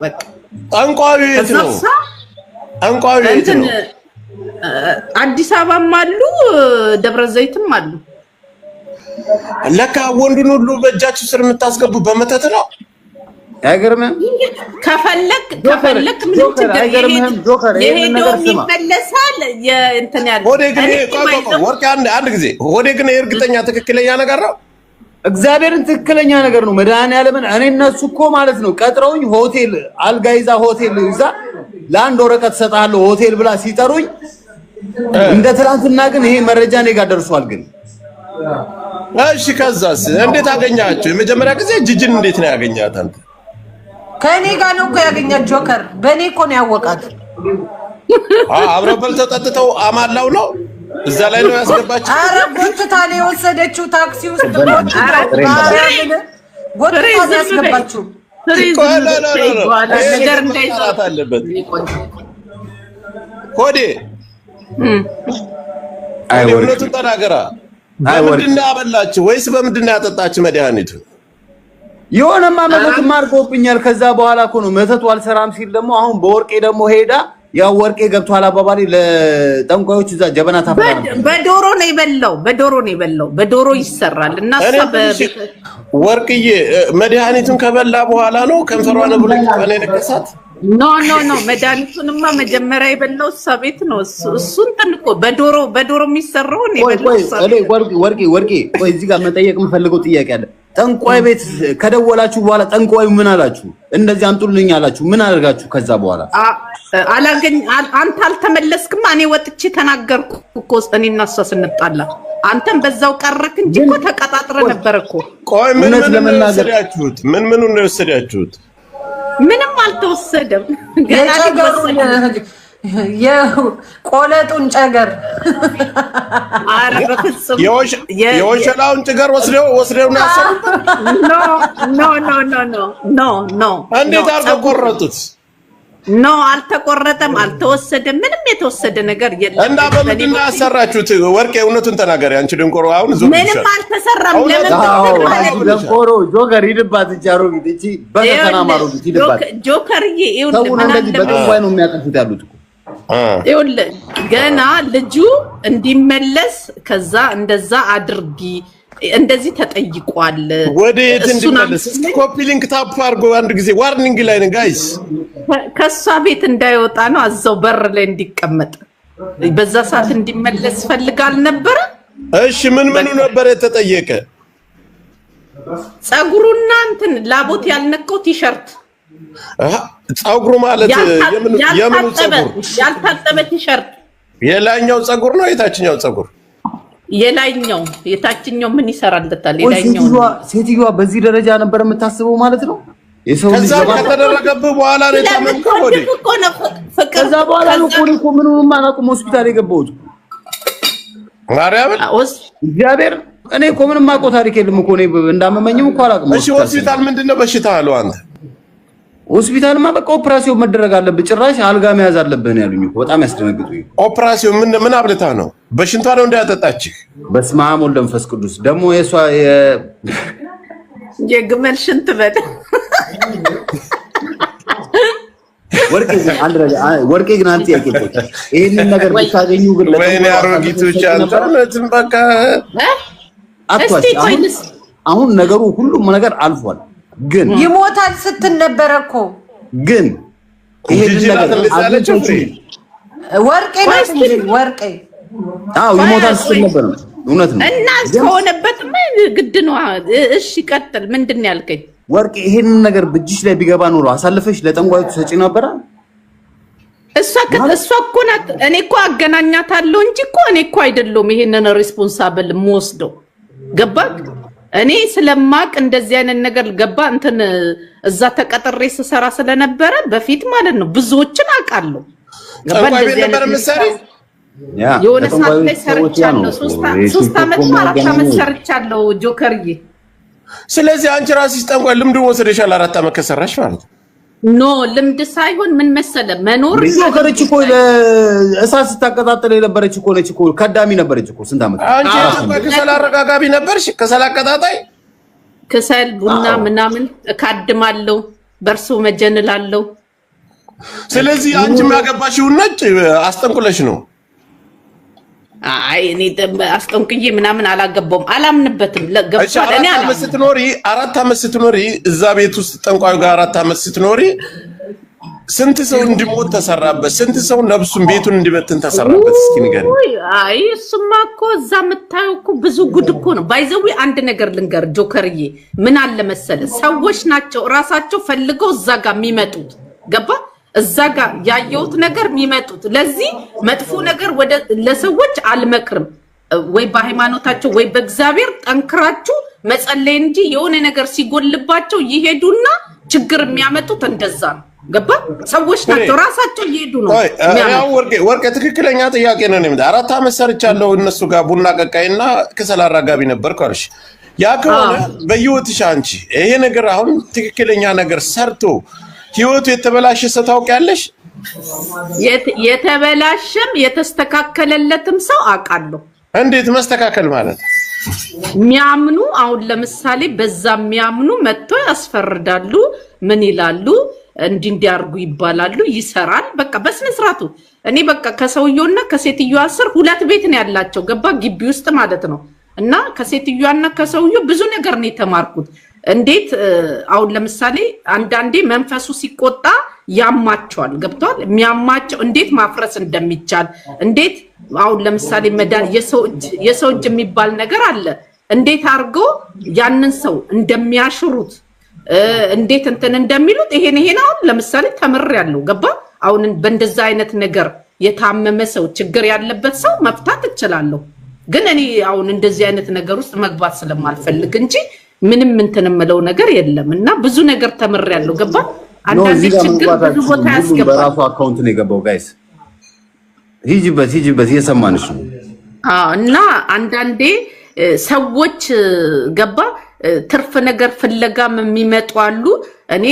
በቃ ጠንቋዩ የት ነው? ጠንቋዩ የት ነው? አዲስ አበባም አሉ ደብረ ዘይትም አሉ። ለካ ወንዱን ሁሉ በእጃችሁ ስር የምታስገቡ በመተት ነው። አይገርምም? ከፈለክ ምን ችግር የሄደው ይመለሳል። የእንትን ያለ ሆዴ ግን ወርቅ አንድ ጊዜ ሆዴ ግን እርግጠኛ ትክክለኛ ነገር ነው። እግዚአብሔርን ትክክለኛ ነገር ነው። መድኃኒዓለምን እኔ እነሱ እኮ ማለት ነው ቀጥረውኝ ሆቴል አልጋ ይዛ ሆቴል ይዛ ለአንድ ወረቀት ሰጣለሁ ሆቴል ብላ ሲጠሩኝ እንደ ትናንትና ግን ይሄ መረጃ እኔ ጋር ደርሷል። ግን እሺ ከዛስ እንዴት አገኛችሁ? የመጀመሪያ ጊዜ ጅጅን እንዴት ነው ያገኛት አንተ? ከኔ ጋር ነው እኮ ያገኛት ጆከር። በኔ እኮ ነው ያወቃት። አብረው በልተው ጠጥተው አማላው ነው እዛ ላይ ነው ያስገባችሁ። አረ ጎትታ ነው የወሰደችው ታክሲ ውስጥ ጎትታ ያስገባችሁ። ነገር እንዳይዛት አለበት ሆዴ አይወርነቱ ተናገራ። በምንድን ነው ያበላችሁ ወይስ በምንድን ነው ያጠጣችሁ መድኃኒቱ? የሆነማ መተት ማርቆብኛል። ከዛ በኋላ እኮ ነው መተቱ አልሰራም ሲል ደግሞ አሁን በወርቄ ደግሞ ሄዳ ያው ወርቄ ገብቷል አባባሪ ለጠንቋዮች እዛ ጀበና ታፈራ። በዶሮ ነው የበላው በዶሮ ይሰራል እና ወርቅዬ መድኃኒቱን ከበላ በኋላ ነው ከንፈሯን ብሎ ከኔ ነከሳት። ኖ መድኃኒቱንማ መጀመሪያ የበላው እሷ ቤት ነው። እሱን ጥንቆ በዶሮ የሚሰራው ነው የበላው። ወርቄ ቆይ እዚህ ጋር መጠየቅ የምፈልገው ጥያቄ አለ። ጠንቋይ ቤት ከደወላችሁ በኋላ ጠንቋዩ ምን አላችሁ? እንደዚህ አምጡልኝ አላችሁ? ምን አደርጋችሁ? ከዛ በኋላ አንተ አልተመለስክም። እኔ ወጥቼ ተናገርኩ እኮ እኔና እሷ ስንጣላ አንተም በዛው ቀረክ እንጂ እኮ ተቀጣጥረ ነበር እኮ። ቆይ ምን ወሰዳችሁት? ምን ነው ወሰዳችሁት? ምንም አልተወሰደም። ገና የቆለጡን ጨገር አረፈጽም የወሸላውን ጭገር ወስደው ነው ያሰሩት። ኖ እንዴት አድርገው ቆረጡት? ኖ አልተቆረጠም፣ አልተወሰደም። ምንም የተወሰደ ነገር የለም። እና በምንድን ነው ያሰራችሁት? ወርቄ እውነቱን ተናገሪ አንቺ ደንቆሮ። አሁን ዞር ምንም አልተሰራም። ለምን ደንቆሮ ጆከር ይድባት ጃሮ ቢቲ በከተና ማሮ ቢቲ ይድባት ጆከርዬ ይኸውልህ ምን አለ በጠንቋይ ነው የሚያጠፉት ያሉት እኮ ይኸውልህ ገና ልጁ እንዲመለስ ከዛ እንደዛ አድርጊ እንደዚህ ተጠይቋል። ወዴት እንዲመለስ ኮፒ ሊንክ ታፕ አድርጎ አንድ ጊዜ ዋርኒንግ ላይ ነው ጋይስ። ከሷ ቤት እንዳይወጣ ነው አዛው በር ላይ እንዲቀመጥ። በዛ ሰዓት እንዲመለስ ፈልጋል ነበር። እሺ ምን ነበር የተጠየቀ? ጸጉሩና እንትን ላቦት ያልነቀው ቲሸርት ጸጉሩ ማለት የምን ጸጉር? ያልታጠበ ቲሸርት። የላይኛው ጸጉር ነው የታችኛው ጸጉር? የላይኛው። የታችኛው ምን ይሰራልታል? የላይኛው። ሴትዮዋ በዚህ ደረጃ ነበር የምታስበው ማለት ነው። የሰው ልጅ ከተደረገብህ በኋላ ነው ታመምከው ወዴ? ከዛ በኋላ ነው እኮ ምንም ማናቁም ሆስፒታል የገባሁት። ማርያም እግዚአብሔር እኔ እኮ ምንም ማውቀው ታሪክ የለም እኮ እኔ እንዳመመኝም እኮ አላውቅም። እሺ ሆስፒታል ምንድነው በሽታ አለው አንተ? ሆስፒታልማ በቃ ኦፕራሲዮን መደረግ አለብህ፣ ጭራሽ አልጋ መያዝ አለብህ ነው ያሉኝ እኮ። በጣም ያስደነግጡኝ። ኦፕራሲዮን ምን አብልታ ነው? በሽንቷ ነው እንዳያጠጣችህ? በስመ አብ ወወልድ ወመንፈስ ቅዱስ። ደግሞ የሷ የግመል ሽንት በል ወርቄ ግን አንተ ያቄልኩት ይሄንን ነገር ብታገኙ ግን ወይኔ አሮጊቶች አንተነትም በቃ አሁን ነገሩ ሁሉም ነገር አልፏል። ግን ይሞታል ስትል ነበር እኮ። ግን ይሄንን ነገር ወርቄ ወርቄ ይሞታል ስትል ነበር። እውነት ነው እና ከሆነበትም ግድ ነው። እሺ ቀጥል። ምንድን ነው ያልከኝ? ወርቄ ይሄንን ነገር በእጅሽ ላይ ቢገባ ኖሮ አሳልፈሽ ለጠንቋዩ ሰጪ ነበር። እሷ እኮ ናት። እኔ እኮ አገናኛታለሁ እንጂ እኮ እኔ እኮ አይደለሁም ይሄንን ሪስፖንሳብል የምወስደው። ገባክ? እኔ ስለማቅ እንደዚህ አይነት ነገር ገባ እንትን እዛ ተቀጥሬ ስሰራ ስለነበረ በፊት ማለት ነው ብዙዎችን አውቃለሁ። ገባ? እንደዚህ አይነት የሆነ ሰዓት ላይ ሰርቻለሁ። 3 ዓመት 4 ዓመት ሰርቻለሁ ጆከርዬ። ስለዚህ አንቺ ራስሽ ጠንቋይ ልምዱን ወሰደሻል 4 ዓመት ከሰራሽ ማለት ኖ ልምድ ሳይሆን ምን መሰለ መኖር ጆከርች እኮ ለእሳት ስታቀጣጥል የነበረች እኮ ነች እኮ ከዳሚ ነበረች እኮ ስንት ዓመት አንቺ ከሰል አረጋጋቢ ነበርሽ። ከሰል አቀጣጣይ ከሰል ቡና ምናምን እካድማለሁ። በርሱ መጀንላለው ስለዚህ አንቺ የሚያገባሽው ነጭ አስጠንቁለሽ ነው አይ እኔ አስጠንቅዬ ምናምን አላገባውም አላምንበትም ለገብቷል እኔ አራት ዓመት ስትኖሪ እዛ ቤት ውስጥ ጠንቋዩ ጋር 4 ዓመት ስትኖሪ ስንት ሰው እንዲሞት ተሰራበት ስንት ሰው ነብሱን ቤቱን እንዲበትን ተሰራበት እስኪ ንገሪኝ አይ እሱማ እኮ እዛ መታየው እኮ ብዙ ጉድ እኮ ነው ባይዘው አንድ ነገር ልንገር ጆከርዬ ምን አለ መሰለ ሰዎች ናቸው ራሳቸው ፈልገው እዛ ጋር የሚመጡት ገባ እዛ ጋር ያየውት ነገር የሚመጡት ለዚህ መጥፎ ነገር ወደ ለሰዎች አልመክርም ወይ በሃይማኖታቸው ወይ በእግዚአብሔር ጠንክራችሁ መጸለይ እንጂ የሆነ ነገር ሲጎልባቸው ይሄዱና ችግር የሚያመጡት እንደዛ ነው ገባ ሰዎች ናቸው ራሳቸው ይሄዱ ነው ያው ወርቄ ትክክለኛ ጥያቄ ነው ነኝ 4 ዓመት ሰርቻለሁ እነሱ ጋር ቡና ቀቃይና ከሰል አራጋቢ ነበርኩ አልሽ ያ ከሆነ በህይወትሽ አንቺ ይሄ ነገር አሁን ትክክለኛ ነገር ሰርቶ ህይወቱ የተበላሸ ሰው ታውቂያለሽ የተበላሸም የተስተካከለለትም ሰው አቃለሁ እንዴት መስተካከል ማለት ሚያምኑ አሁን ለምሳሌ በዛ ሚያምኑ መጥቶ ያስፈርዳሉ ምን ይላሉ እንዲያርጉ ይባላሉ ይሰራል በቃ በስነ ስርዓቱ እኔ በቃ ከሰውየውና ከሴትዮዋ ስር ሁለት ቤት ነው ያላቸው ገባ ግቢ ውስጥ ማለት ነው እና ከሴትዮዋና ከሰውየው ብዙ ነገር ነው የተማርኩት እንዴት አሁን ለምሳሌ አንዳንዴ መንፈሱ ሲቆጣ ያማቸዋል ገብቷል የሚያማቸው እንዴት ማፍረስ እንደሚቻል እንዴት አሁን ለምሳሌ መዳን የሰው እጅ የሚባል ነገር አለ እንዴት አርጎ ያንን ሰው እንደሚያሽሩት እንዴት እንትን እንደሚሉት ይሄን አሁን ለምሳሌ ተምሬያለሁ ገባ አሁን በእንደዛ አይነት ነገር የታመመ ሰው ችግር ያለበት ሰው መፍታት እችላለሁ ግን እኔ አሁን እንደዚህ አይነት ነገር ውስጥ መግባት ስለማልፈልግ እንጂ ምንም እንትን የምለው ነገር የለምና ብዙ ነገር ተምሬያለሁ ገባ አንዳንዴ ችግር ብዙ ቦታ ያስገባል በራሱ አካውንት ነው የገባው ጋይስ ሂጂበት እየሰማንሽ ነው እና አንዳንዴ ሰዎች ገባ ትርፍ ነገር ፍለጋም የሚመጡ አሉ እኔ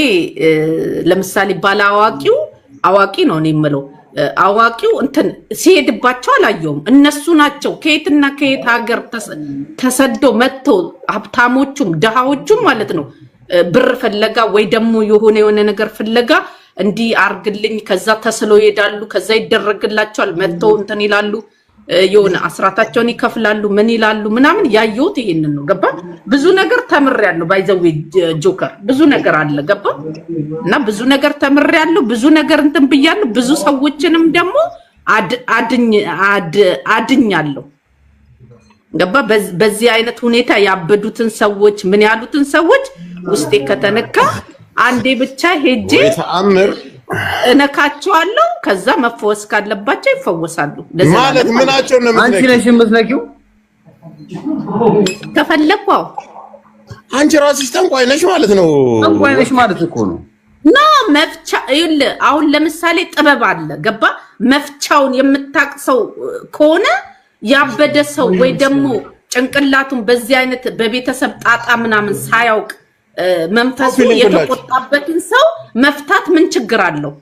ለምሳሌ ባላዋቂው አዋቂ ነው እኔ የምለው አዋቂው እንትን ሲሄድባቸው አላየውም እነሱ ናቸው ከየትና ከየት ሀገር ተሰደው መጥተው ሀብታሞቹም ደሃዎቹም ማለት ነው ብር ፍለጋ ወይ ደግሞ የሆነ ነገር ፍለጋ እንዲ አርግልኝ ከዛ ተስሎ ይሄዳሉ ከዛ ይደረግላቸዋል መጥተው እንትን ይላሉ የሆነ አስራታቸውን ይከፍላሉ ምን ይላሉ ምናምን ያየውት ይሄንን ነው ገባ ብዙ ነገር ተምሬያለሁ ባይዘው ጆከር ብዙ ነገር አለ ገባ እና ብዙ ነገር ተምሬያለሁ ብዙ ነገር እንትን ብያለሁ ብዙ ሰዎችንም ደግሞ አድኛለሁ ገባ በዚህ አይነት ሁኔታ ያበዱትን ሰዎች ምን ያሉትን ሰዎች ውስጤ ከተነካ አንዴ ብቻ ሄጄ ተአምር እነካቸዋለሁ ከዛ መፈወስ ካለባቸው ይፈወሳሉ ማለት ምናቸው ነው አንቺ ነሽ የምትነኪው ከፈለኩው አንቺ ራስሽ ጠንቋይ ነሽ ማለት ነው ጠንቋይ ነሽ ማለት እኮ ነው መፍቻ ይል አሁን ለምሳሌ ጥበብ አለ ገባ መፍቻውን የምታቅሰው ከሆነ ያበደ ሰው ወይ ደግሞ ጭንቅላቱን በዚህ አይነት በቤተሰብ ጣጣ ምናምን ሳያውቅ መንፈሱ የተቆጣበትን ሰው መፍታት ምን ችግር አለው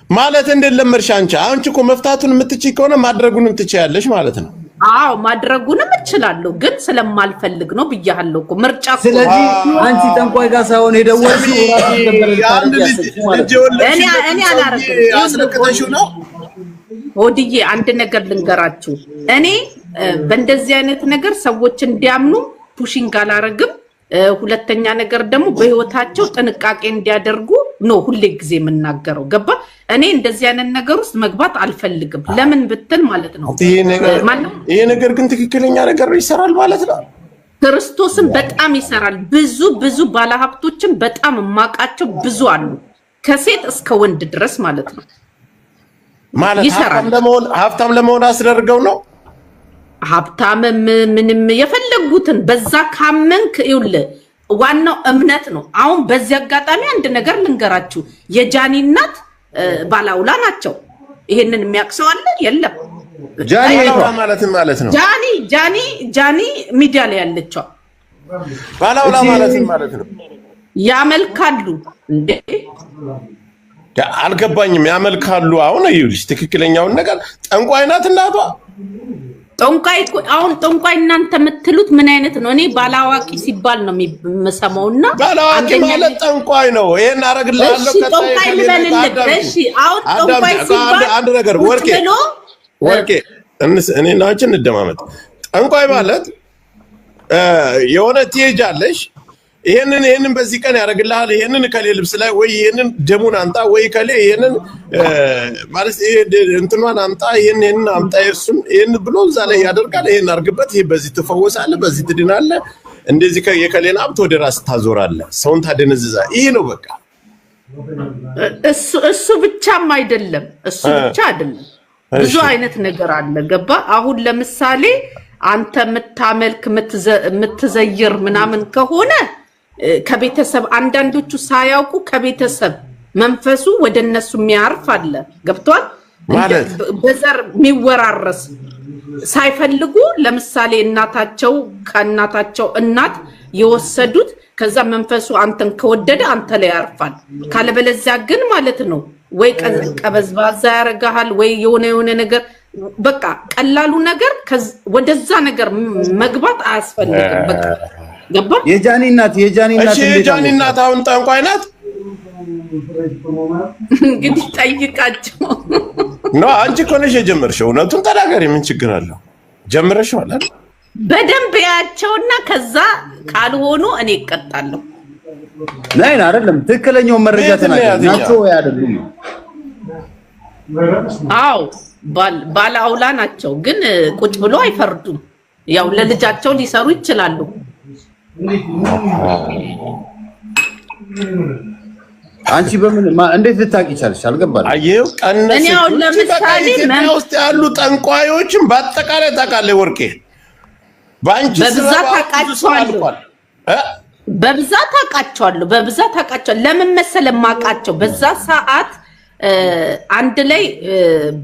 ማለት እንደለመርሽ አንቺ እኮ መፍታቱን የምትችይ ከሆነ ማድረጉንም ትችያለሽ ማለት ነው አዎ ማድረጉንም እችላለሁ ግን ስለማልፈልግ ነው ብያለሁ እኮ ምርጫ ስለዚህ አንቺ ጠንቋይ ጋር ሳይሆን የደወልሽው እኔ አላረግም ነው ወዲዬ አንድ ነገር ልንገራችሁ እኔ በእንደዚህ አይነት ነገር ሰዎች እንዲያምኑ ፑሽንግ አላረግም ሁለተኛ ነገር ደግሞ በህይወታቸው ጥንቃቄ እንዲያደርጉ ነው ሁሌ ጊዜ የምናገረው ገባ እኔ እንደዚህ አይነት ነገር ውስጥ መግባት አልፈልግም ለምን ብትል ማለት ነው ይሄ ነገር ግን ትክክለኛ ነገር ይሰራል ማለት ነው ክርስቶስን በጣም ይሰራል ብዙ ባለሀብቶችን በጣም ማቃቸው ብዙ አሉ ከሴት እስከ ወንድ ድረስ ማለት ነው ማለት ሀብታም ለመሆን አስደርገው ነው ሀብታም ምንም የፈለጉትን በዛ ካመንክ ይውል ዋናው እምነት ነው አሁን በዚህ አጋጣሚ አንድ ነገር ልንገራችሁ የጃኒ እናት ባላውላ ናቸው ይሄንን የሚያክሰው አለ የለም ጃኒ ማለት ነው ጃኒ ሚዲያ ላይ ያለችው ባላውላ ማለት ነው ያመልካሉ እንዴ አልገባኝም ያመልካሉ አሁን ይኸውልሽ ትክክለኛውን ነገር ጠንቋይ ናት እናቷ ጠንቋይ አሁን ጠንቋይ እናንተ የምትሉት ምን አይነት ነው? እኔ ባላዋቂ ሲባል ነው የምሰማውና ባላዋቂ ማለት ጠንቋይ ነው። ይሄን አረግልሃለሁ ጠንቋይ ልበልልህ። እሺ አሁን ጠንቋይ ሲባል አንድ ነገር ወርቄ እኔና አንቺ እንደማመጥ ጠንቋይ ማለት የሆነ ትሄጃለሽ ይሄንን በዚህ ቀን ያደርግልሃል ይሄንን ከሌ ልብስ ላይ ወይ ይሄንን ደሙን አምጣ ወይ ከሌ ይሄንን ማለት እንትኗን አምጣ ይሄንን አምጣ ይሄን ብሎ እዛ ላይ ያደርጋል። ይሄን አርግበት ይሄ በዚህ ትፈወሳለህ በዚህ ትድናለህ እንደዚህ የከሌን ሀብት ወደ ራስ ታዞራለህ ሰውን ታደነዝዛ። ይሄ ነው በቃ። እሱ ብቻም አይደለም ብዙ አይነት ነገር አለ። ገባ? አሁን ለምሳሌ አንተ የምታመልክ የምትዘይር ምናምን ከሆነ ከቤተሰብ አንዳንዶቹ ሳያውቁ ከቤተሰብ መንፈሱ ወደ እነሱ የሚያርፍ አለ። ገብቷል? ማለት በዘር የሚወራረስ ሳይፈልጉ ለምሳሌ እናታቸው ከእናታቸው እናት የወሰዱት ከዛ መንፈሱ አንተን ከወደደ አንተ ላይ ያርፋል። ካለበለዚያ ግን ማለት ነው ወይ ቀበዝባዛ ያረጋሃል ወይ የሆነ ነገር በቃ ቀላሉ ነገር ወደዛ ነገር መግባት አያስፈልግም። በቃ ገባ? የጃኒ እናት አሁን ጠንቋይ ናት። እንግዲህ ጠይቃቸው ነው። አንቺ እኮ ነሽ የጀመርሽው። እውነቱን ተናገሪ፣ ምን ችግር አለው? ጀምረሽዋል አይደል? በደንብ ያቸውና ከዛ ካልሆኑ እኔ እቀጣለሁ። ነይን አይደለም ትክክለኛው መረጃ ተናገራችሁ ወይ አይደለም? አዎ ባላውላ ናቸው፣ ግን ቁጭ ብሎ አይፈርዱም። ያው ለልጃቸው ሊሰሩ ይችላሉ። አንቺ በምን እንዴት ልታቂ ይቻልሽ? አልገባኝም። አየው ቀነሰ። እኔ አሁን ለምሳሌ ኢትዮጵያ ውስጥ ያሉ ጠንቋዮችን በአጠቃላይ ታውቃለህ ወርቄ? ባንቺ በብዛት አውቃቸዋለሁ። በብዛት አውቃቸዋለሁ። ለምን መሰለህ የማውቃቸው? በዛ ሰዓት አንድ ላይ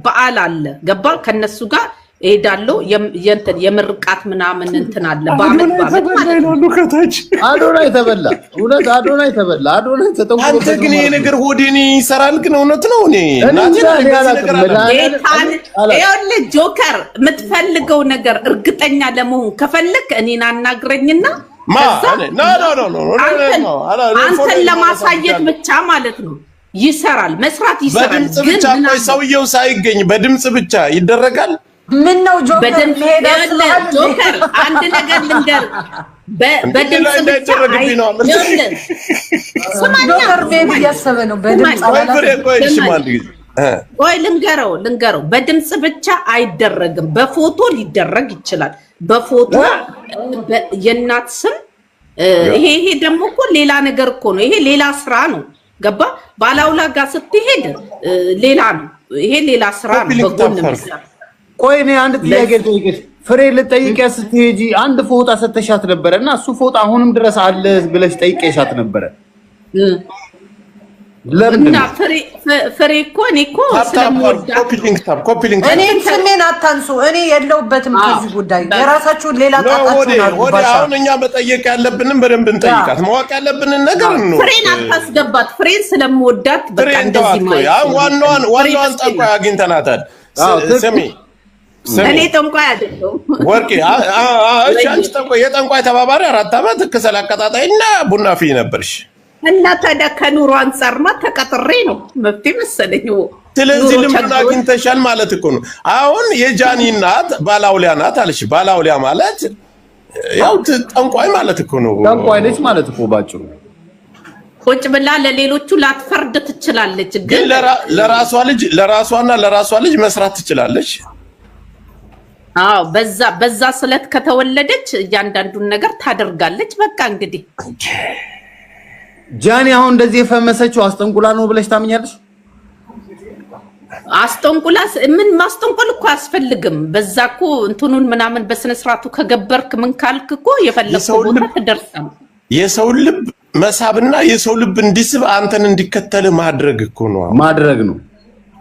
በዓል አለ። ገባ? ከነሱ ጋር እሄዳለሁ። የምርቃት ምናምን እንትን አለ። በአመት ማለት ነው። ከታች አዶናይ ተበላ። እውነት አዶናይ ተበላ። አዶናይ ተጠንቆ። አንተ ግን ይሄ ነገር ሆዴን ይሰራል። ግን እውነት ነው። እኔ ይኸውልህ ጆከር የምትፈልገው ነገር እርግጠኛ ለመሆን ከፈለክ እኔን አናግረኝና አንተን ለማሳየት ብቻ ማለት ነው። ይሰራል፣ መስራት ይሰራል። በድምጽ ብቻ ቆይ፣ ሰውየው ሳይገኝ በድምጽ ብቻ ይደረጋል። ምን ነው ጆከር አንድ ነገር ልንገር፣ በድምጽ ብቻ ጆከር ቤቢ ያሰበ ነው። በድምጽ ቆይ ልንገረው፣ በድምጽ ብቻ አይደረግም። በፎቶ ሊደረግ ይችላል። በፎቶ የእናት ስም ይሄ ደግሞ እኮ ሌላ ነገር እኮ ነው። ይሄ ሌላ ስራ ነው። ገባ? ባላውላ ጋር ስትሄድ ሌላ ነው። ይሄ ሌላ ስራ ነው። በጎን ነው። ቆይ እኔ አንድ ጥያቄ ልጠይቅሽ። ፍሬ ልጠይቂያ ስትሄጂ አንድ ፎጣ ሰተሻት ነበረ እና እሱ ፎጣ አሁንም ድረስ አለ ብለሽ ጠይቄሻት ነበረ። ለምን ፍሬ እኮ እኔ እኮ ስለምወዳት እኔ ስሜን አታንሱ። እኔ የለውበትም ከዚህ ጉዳይ። የራሳችሁን ሌላ ጣጣችሁ ነው። አሁን እኛ መጠየቅ ያለብንን በደንብ እንጠይቃት። ማወቅ ያለብንን ነገር ነው። ፍሬን አታስገባት። ፍሬን ስለምወዳት በቃ እንደዚህ ማለት ነው። ዋናዋን ጠንቋይ አግኝተናታል። ስሚ እኔ ጠንቋይ አይደለሁም ወርቄ። እሺ አንቺ ጠንቋይ የጠንቋይ ተባባሪ 4 ዓመት ከሰል አቀጣጣይና ቡና ፍይ ነበርሽ እና ታዲያ ከኑሮ አንፃርማ ተቀጥሬ ነው መፍትሄ መሰለኝ። ስለዚህ ልምድ አግኝተሻል ማለት እኮ ነው። አሁን የጃኒ እናት ባላውሊያ ናት አለሽ። ባላውሊያ ማለት ያው ጠንቋይ ማለት እኮ ነው። ጠንቋይ ነች ማለት እኮ ባጭሩ። ቁጭ ብላ ለሌሎቹ ላትፈርድ ትችላለች፣ ግን ለራሷና ለራሷ ልጅ መስራት ትችላለች። አዎ በዛ ስለት ከተወለደች እያንዳንዱን ነገር ታደርጋለች። በቃ እንግዲህ ጃኒ አሁን እንደዚህ የፈመሰችው አስጠንቁላ ነው ብለሽ ታምኛለሽ? አስጠንቁላ ምን ማስጠንቆል እኮ አያስፈልግም። በዛ እኮ እንትኑን ምናምን በስነ ስርዓቱ ከገበርክ ምን ካልክ እኮ የፈለከው ቦታ ትደርሳለህ። የሰው ልብ መሳብና የሰው ልብ እንዲስብ አንተን እንዲከተል ማድረግ እኮ ነው። ማድረግ ነው።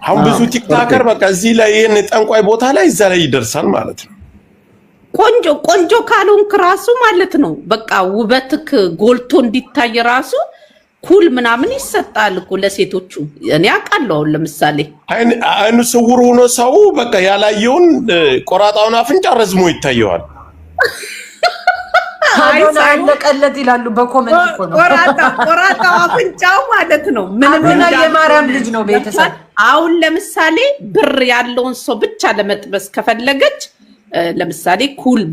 አሁን ብዙ ቲክታከር በቃ እዚህ ላይ ይሄን ጠንቋይ ቦታ ላይ እዛ ላይ ይደርሳል ማለት ነው። ቆንጆ ካልሆንክ ራሱ ማለት ነው በቃ ውበትክ ጎልቶ እንዲታይ ራሱ ኩል ምናምን ይሰጣል እኮ ለሴቶቹ። እኔ አውቃለሁ። ለምሳሌ አይኑ ስውር ሆኖ ሰው በቃ ያላየውን ቆራጣውን አፍንጫ ረዝሞ ይታየዋል። አለቀለት ይላሉ በኮሜንት እኮ ነው። ቆራጣው አፍንጫው ማለት ነው። ምንና የማርያም ልጅ ነው ቤተሰብ። አሁን ለምሳሌ ብር ያለውን ሰው ብቻ ለመጥበስ ከፈለገች ለምሳሌ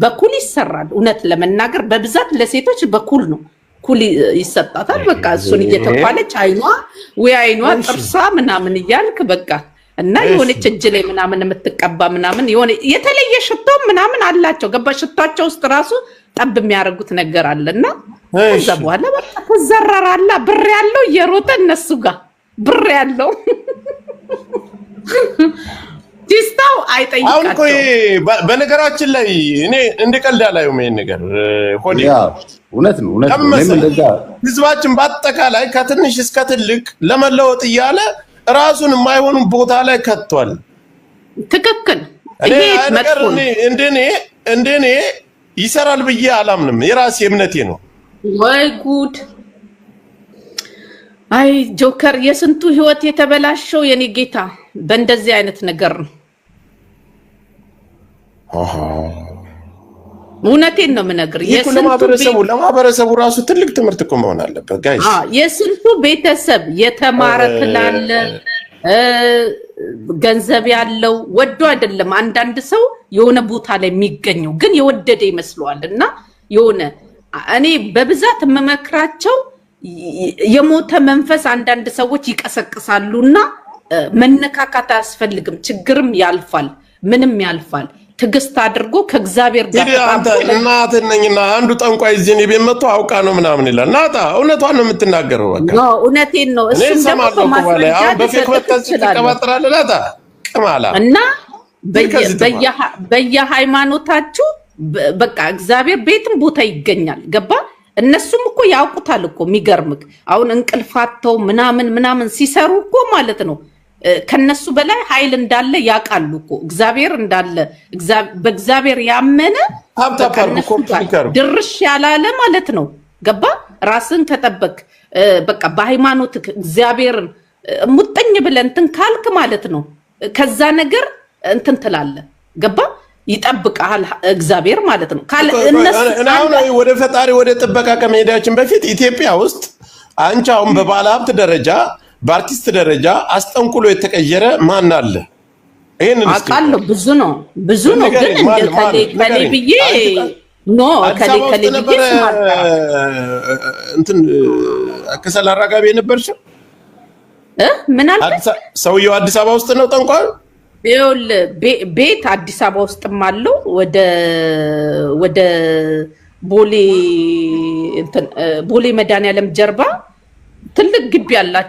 በኩል ይሰራል። እውነት ለመናገር በብዛት ለሴቶች በኩል ነው። ኩል ይሰጣታል። በቃ እሱን እየተባለች አይኗ ጥርሷ ምናምን እያልክ በቃ እና የሆነች እጅ ላይ ምናምን የምትቀባ ምናምን የሆነ የተለየ ሽቶ ምናምን አላቸው። ገባ ሽቷቸው ውስጥ ራሱ ጠብ የሚያደርጉት ነገር አለና ከዛ በኋላ በቃ ተዘረራላ። ብር ያለው እየሮጠ እነሱ ጋር ብር ያለው ዲስታው አይጠይቃቸው። አሁን እኮ በነገራችን ላይ እኔ እንደቀልድ አላየሁም ይሄን ነገር ሆዴ እውነት ነው። ህዝባችን በአጠቃላይ ከትንሽ እስከ ትልቅ ለመለወጥ እያለ ራሱን የማይሆኑ ቦታ ላይ ከቷል። ትክክል። ይሄ ነገር እንደኔ ይሰራል ብዬ አላምንም። የራሴ እምነቴ ነው። ወይ ጉድ! አይ ጆከር፣ የስንቱ ህይወት የተበላሸው የኔ ጌታ በእንደዚህ አይነት ነገር ነው። እውነቴን ነው የምነግርህ። ለማህበረሰቡ ራሱ ትልቅ ትምህርት እኮ መሆን አለበት ጋይስ። የስንቱ ቤተሰብ የተማረ ትላለ ገንዘብ ያለው ወዶ አይደለም። አንዳንድ ሰው የሆነ ቦታ ላይ የሚገኘው ግን የወደደ ይመስለዋል። እና የሆነ እኔ በብዛት የምመክራቸው የሞተ መንፈስ አንዳንድ ሰዎች ይቀሰቅሳሉና መነካካት አያስፈልግም። ችግርም ያልፋል፣ ምንም ያልፋል። ትግስት አድርጎ ከእግዚአብሔር ጋር እናትህ ነኝና አንዱ ጠንቋይ እዚህ እኔ ቤት መጥቶ አውቃ ነው ምናምን ይላል። ናታ እውነቷን ነው የምትናገረው። በቃ ነው እውነቴን ነው። እሱ ደግሞ ማስረጃ ትቀባጥራለህ ናታ ቅማላ እና በየሃይማኖታችሁ በቃ እግዚአብሔር ቤትም ቦታ ይገኛል። ገባ? እነሱም እኮ ያውቁታል እኮ። የሚገርምክ አሁን እንቅልፋተው ምናምን ሲሰሩ እኮ ማለት ነው ከነሱ በላይ ኃይል እንዳለ ያውቃሉ እኮ። እግዚአብሔር እንዳለ በእግዚአብሔር ያመነ ድርሽ ያላለ ማለት ነው። ገባ? ራስን ከጠበቅ በቃ በሃይማኖትክ እግዚአብሔርን ሙጥኝ ብለህ እንትን ካልክ ማለት ነው ከዛ ነገር እንትን ትላለህ። ገባ? ይጠብቃል እግዚአብሔር ማለት ነው። አሁን ወደ ፈጣሪ ወደ ጥበቃ ከመሄዳችን በፊት ኢትዮጵያ ውስጥ አንቺ አሁን በባለ ሀብት ደረጃ በአርቲስት ደረጃ አስጠንቁሎ የተቀየረ ማን አለ? ይሄን አውቃለሁ። ብዙ ነው ግን ከሌ ብዬ ከሌ ብዬ እንትን ከሰላ አራጋቢ የነበርሽው ምን አልክ? ሰውየው አዲስ አበባ ውስጥ ነው ጠንቋዩ? ይኸውልህ ቤት አዲስ አበባ ውስጥም አለው። ወደ ቦሌ መድኃኒዓለም ጀርባ ትልቅ ግቢ አላቸው።